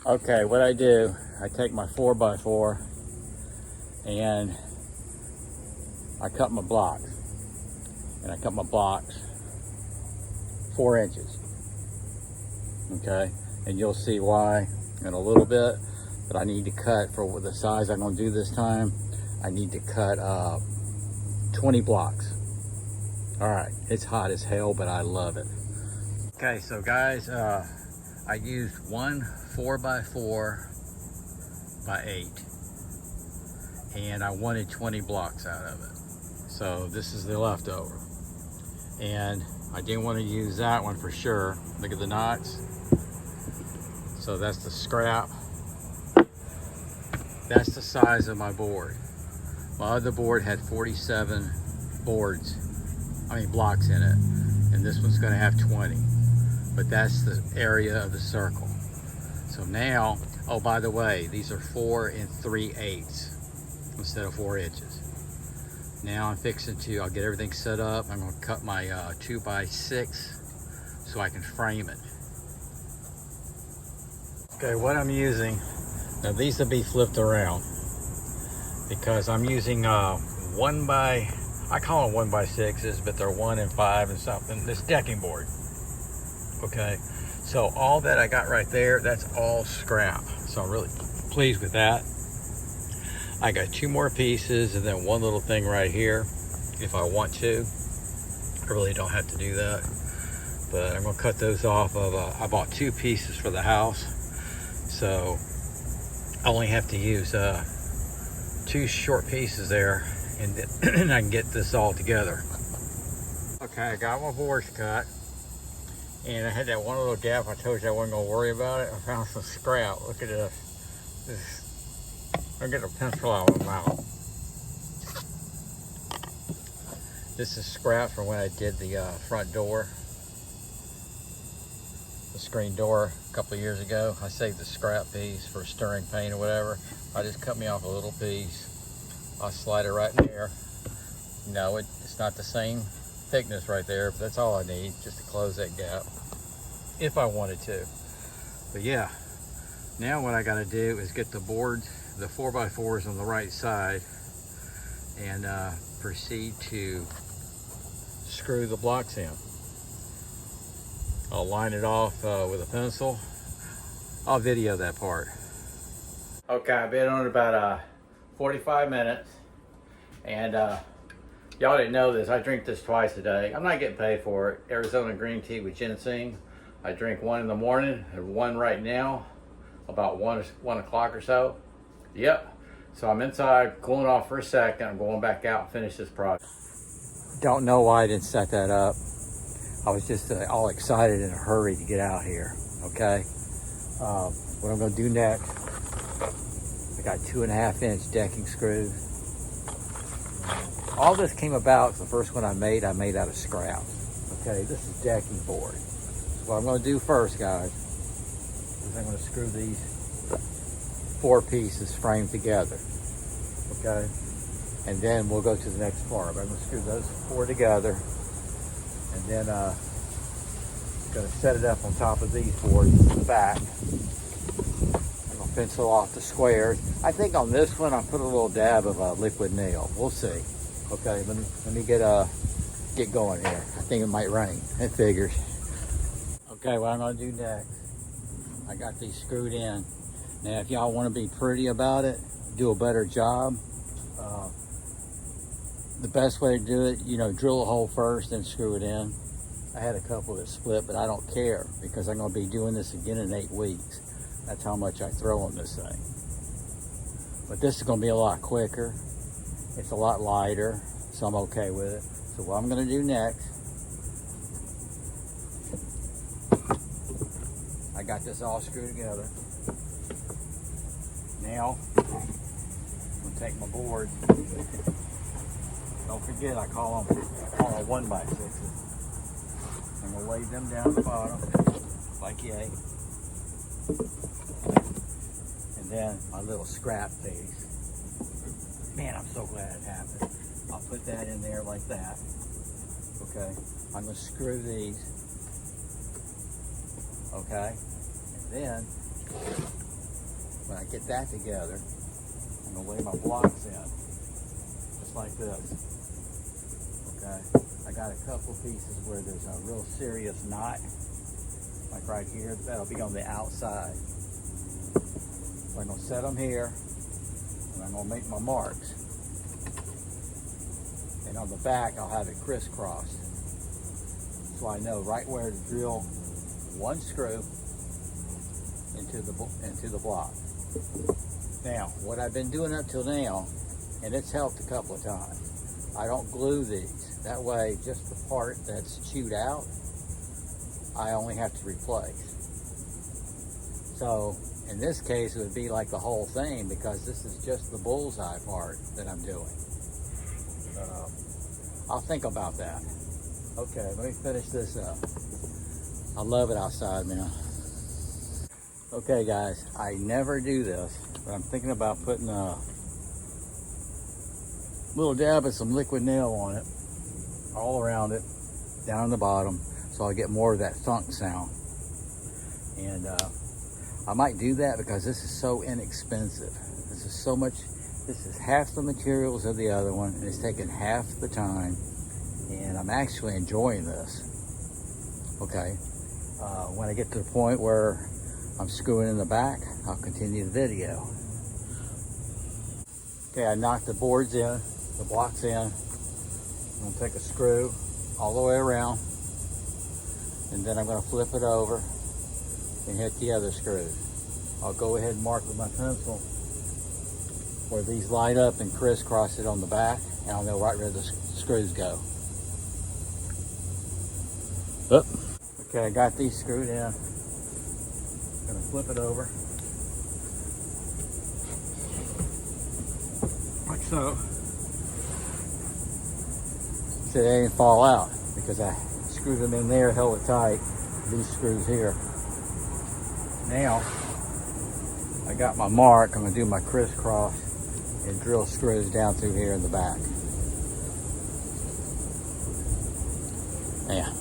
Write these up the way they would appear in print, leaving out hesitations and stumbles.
Okay, what I do, I take my 4x4 and I cut my blocks. And I cut my blocks 4 inches. Okay, and you'll see why in a little bit. But I need to cut, for the size I'm going to do this time, I need to cut 20 blocks. All right, it's hot as hell, but I love it. Okay, so guys, I used one 4x4 by 8, and I wanted 20 blocks out of it. So this is the leftover. And I didn't want to use that one for sure. Look at the knots. So that's the scrap. That's the size of my board. My other board had 47 blocks in it, and this one's going to have 20. But that's the area of the circle. So now, oh, by the way, these are 4 3/8 instead of 4 inches. Now I'm fixing to, I'll get everything set up. I'm going to cut my 2x6 so I can frame it. Okay, what I'm using, now these will be flipped around because I'm using I call them 1x6s, but they're 1 and 5 and something. This decking board. Okay, so all that I got right there, that's all scrap. So I'm really pleased with that. I got 2 more pieces and then one little thing right here if I want to. I really don't have to do that, but I'm gonna cut those off of I bought 2 pieces for the house, so I only have to use 2 short pieces there, and then I can get this all together. Okay, I got my boards cut, and I had that one little gap I told you I wasn't gonna worry about it. I found some scrap. Look at this. I'll get a pencil out of my mouth. This is scrap from when I did the front door, the screen door a couple of years ago. I saved the scrap piece for stirring paint or whatever. I just cut me off a little piece. I'll slide it right in there. No, it's not the same thickness right there, but that's all I need just to close that gap if I wanted to. But yeah, now what I got to do is get the boards, the 4x4s on the right side, and proceed to screw the blocks in. I'll line it off with a pencil. I'll video that part. Okay, I've been on about 45 minutes, and y'all didn't know this, I drink this twice a day. I'm not getting paid for it. Arizona green tea with ginseng. I drink 1 in the morning and 1 right now, about 1 o'clock or so. Yep. So I'm inside cooling off for a second. I'm going back out and finish this project. Don't know why I didn't set that up. I was just all excited in a hurry to get out here. Okay. What I'm going to do next, I got 2.5 inch decking screws. All this came about, the first one I made out of scrap. Okay, this is decking board. So what I'm going to do first, guys, is I'm going to screw these 4 pieces framed together. Okay, and then we'll go to the next part. I'm going to screw those 4 together, and then I'm going to set it up on top of these boards in the back. I'm going to pencil off the squares. I think on this one I'll put a little dab of liquid nail. We'll see. Okay, let me get going here. I think it might rain. It figures. Okay, what I'm going to do next, I got these screwed in. Now, if y'all want to be pretty about it, do a better job. The best way to do it, drill a hole first, then screw it in. I had a couple that split, but I don't care because I'm going to be doing this again in 8 weeks. That's how much I throw on this thing. But this is going to be a lot quicker. It's a lot lighter, so I'm okay with it. So what I'm going to do next, I got this all screwed together. Now, I'm going to take my board. Don't forget, I call them 1x6s. I'm going to lay them down the bottom, like yay. And then my little scrap piece. Man, I'm so glad it happened. I'll put that in there like that. Okay, I'm going to screw these. Okay, and then get that together, I'm gonna lay my blocks in, just like this. Okay, I got a couple pieces where there's a real serious knot, like right here. That'll be on the outside. So I'm gonna set them here, and I'm gonna make my marks. And on the back, I'll have it crisscrossed, so I know right where to drill one screw into the block. Now, what I've been doing up till now, and it's helped a couple of times, I don't glue these. That way, just the part that's chewed out, I only have to replace. So, in this case, it would be like the whole thing, because this is just the bullseye part that I'm doing. I'll think about that. Okay, let me finish this up. I love it outside, man. Okay, guys, I never do this, but I'm thinking about putting a little dab of some liquid nail on it, all around it, down on the bottom, so I get more of that thunk sound. And I might do that because this is so inexpensive. This is half the materials of the other one, and it's taking half the time, and I'm actually enjoying this. Okay, when I get to the point where I'm screwing in the back, I'll continue the video. Okay, I knocked the boards in, the blocks in. I'm gonna take a screw all the way around, and then I'm gonna flip it over and hit the other screws. I'll go ahead and mark with my pencil where these line up and crisscross it on the back, and I'll know right where the screws go. Oh. Okay, I got these screwed in. Gonna flip it over like so. So they didn't fall out because I screwed them in there, held it tight. These screws here. Now I got my mark. I'm gonna do my crisscross and drill screws down through here in the back. Yeah.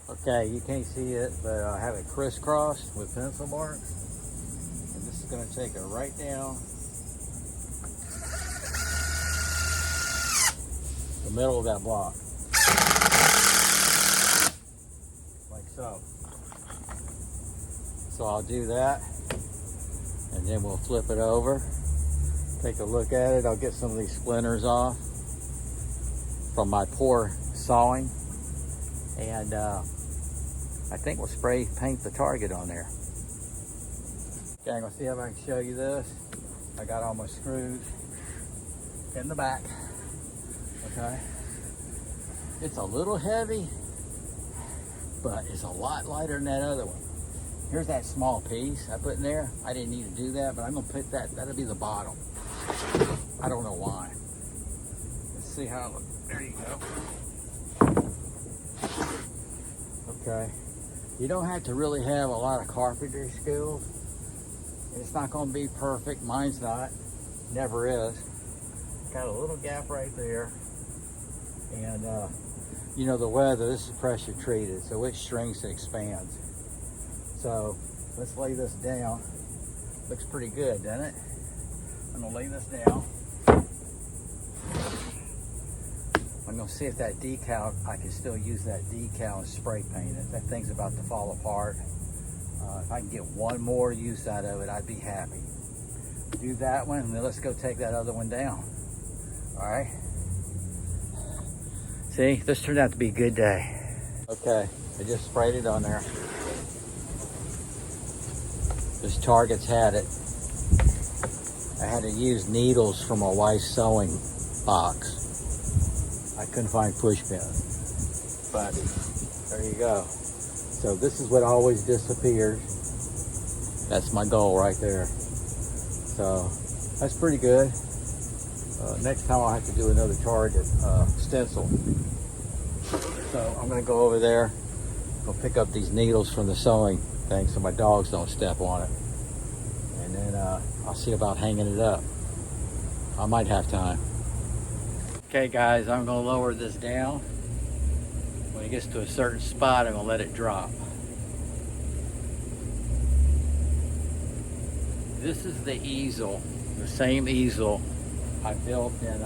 Okay, you can't see it, but I have it crisscrossed with pencil marks. And this is gonna take it right down the middle of that block. Like so. So I'll do that, and then we'll flip it over. Take a look at it. I'll get some of these splinters off from my poor sawing. And I think we'll spray paint the target on there. Okay, I'm gonna see if I can show you this. I got all my screws in the back. Okay. It's a little heavy, but it's a lot lighter than that other one. Here's that small piece I put in there. I didn't need to do that, but I'm gonna put that, that'll be the bottom. I don't know why. Let's see how it looks. There you go. Okay. You don't have to really have a lot of carpentry skills. It's not gonna be perfect. Mine's not, never is. Got a little gap right there. And you know, the weather, this is pressure treated, so it shrinks and expands. So let's lay this down. Looks pretty good, doesn't it? I'm gonna lay this down. I'm gonna see if that decal, I can still use that decal and spray paint it. That thing's about to fall apart. If I can get one more use out of it, I'd be happy. Do that one, and then let's go take that other one down. All right. See, this turned out to be a good day. Okay, I just sprayed it on there. This target's had it. I had to use needles from my wife's sewing box. I couldn't find push pins, but there you go. So this is what always disappears. That's my goal right there. So that's pretty good. Next time I'll have to do another target stencil. So I'm gonna go over there, go pick up these needles from the sewing thing so my dogs don't step on it. And then I'll see about hanging it up. I might have time. Okay guys, I'm gonna lower this down. When it gets to a certain spot, I'm gonna let it drop. This is the easel, the same easel I built in,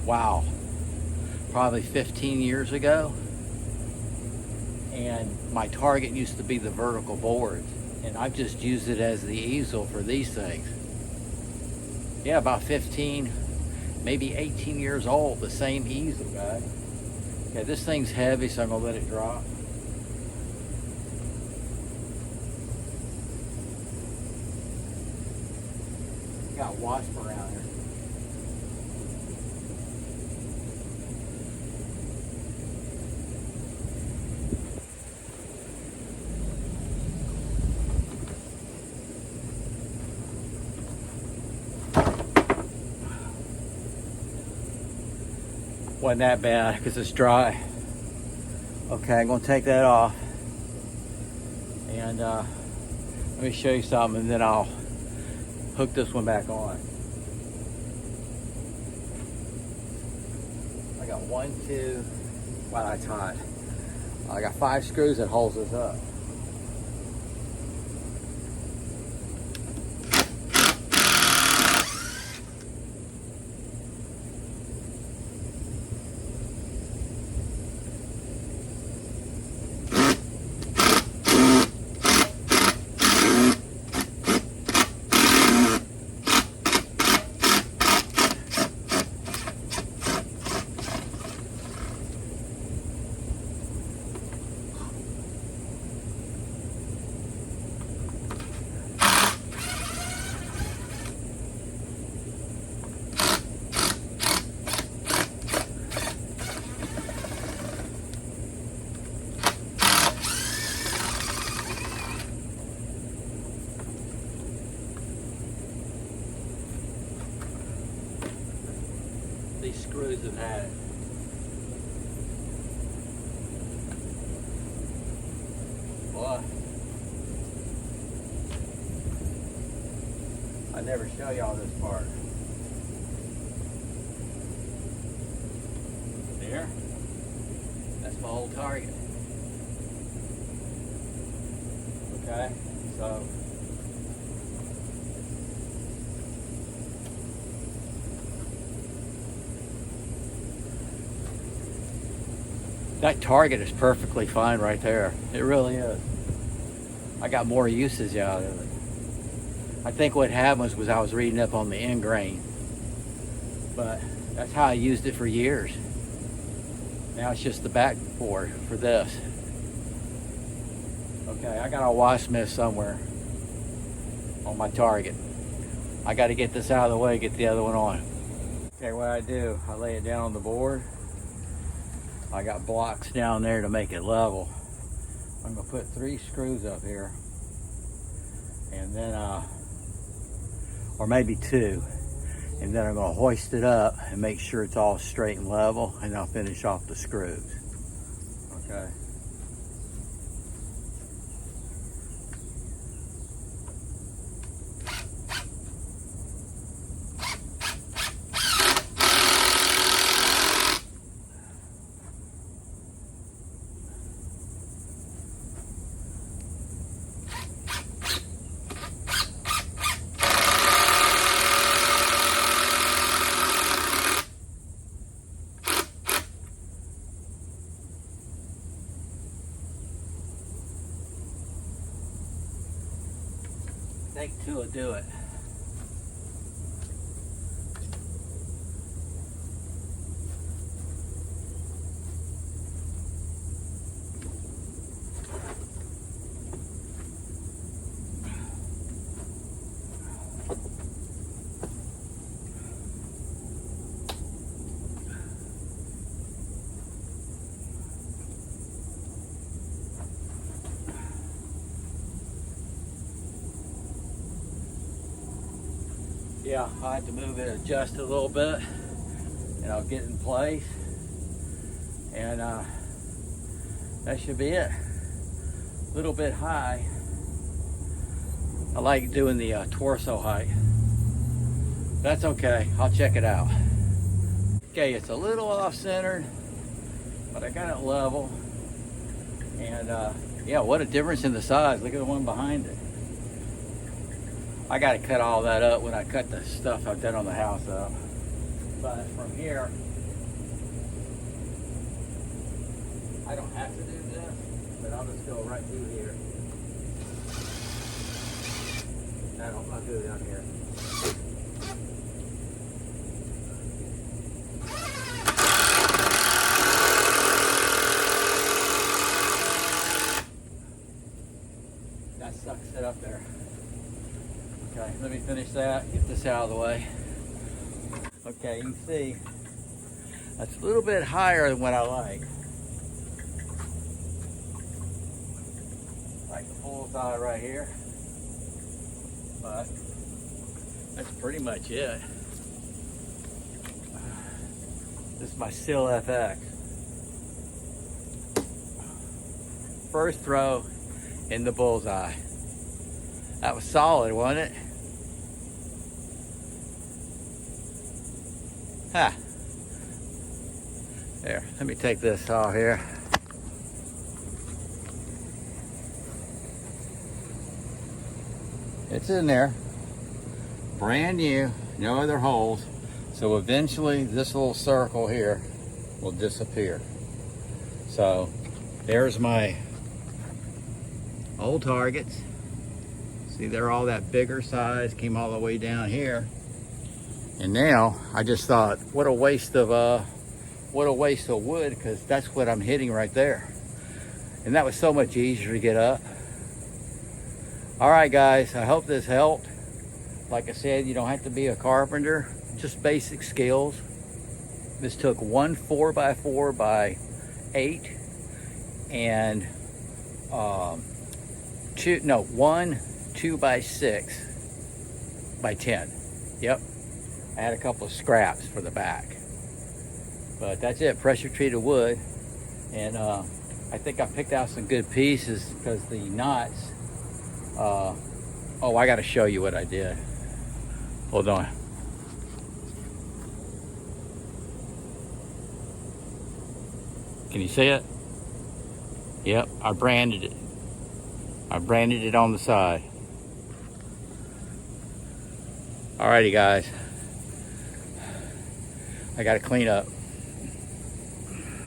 wow, probably 15 years ago. And my target used to be the vertical boards, and I've just used it as the easel for these things. Yeah, about 15, maybe 18 years old, the same easel, guys. Okay, this thing's heavy, so I'm gonna let it drop. Got wasp around here. Wasn't that bad because it's dry. Okay, I'm gonna take that off, and let me show you something, and then I'll hook this one back on. I got 1, 2, what I tied. I got 5 screws that holds this up. These screws have had it. Boy, I never show y'all this part. There, that's my old target. Okay, so that target is perfectly fine right there. It really is. I got more uses out of it. I think what happened was I was reading up on the end grain, but that's how I used it for years. Now it's just the backboard for this. Okay, I got a wasp nest somewhere on my target. I got to get this out of the way, get the other one on. Okay, what I do, I lay it down on the board. I got blocks down there to make it level. I'm gonna put 3 screws up here, and then or maybe 2, and then I'm gonna hoist it up and make sure it's all straight and level, and I'll finish off the screws. Okay. Take 2 will do it. Yeah, I have to move it, adjust it a little bit, and I'll get in place, and that should be it. A little bit high. I like doing the torso height. That's okay, I'll check it out. Okay, it's a little off-centered, but I got it level, and yeah, what a difference in the size. Look at the one behind it. I got to cut all that up when I cut the stuff I've done on the house up. But from here, I don't have to do this, but I'll just go right through here. I'll do it down here. That sucks it up there. Okay, let me finish that, get this out of the way. Okay, you can see that's a little bit higher than what I like. Like the bullseye right here. But that's pretty much it. This is my Stihl FX. First throw in the bullseye. That was solid, wasn't it? Ha. There, let me take this off here. It's in there. Brand new, no other holes. So eventually this little circle here will disappear. So there's my old targets. See, they're all that bigger size, came all the way down here. And now I just thought, what a waste of wood, because that's what I'm hitting right there. And that was so much easier to get up. All right, guys, I hope this helped. Like I said, you don't have to be a carpenter, just basic skills. This took one 4x4 by 8 and one 2x6 by 10. Yep. I had a couple of scraps for the back. But that's it, pressure treated wood. And I think I picked out some good pieces because the knots, oh, I gotta show you what I did. Hold on. Can you see it? Yep, I branded it. I branded it on the side. Alrighty, guys. I gotta clean up.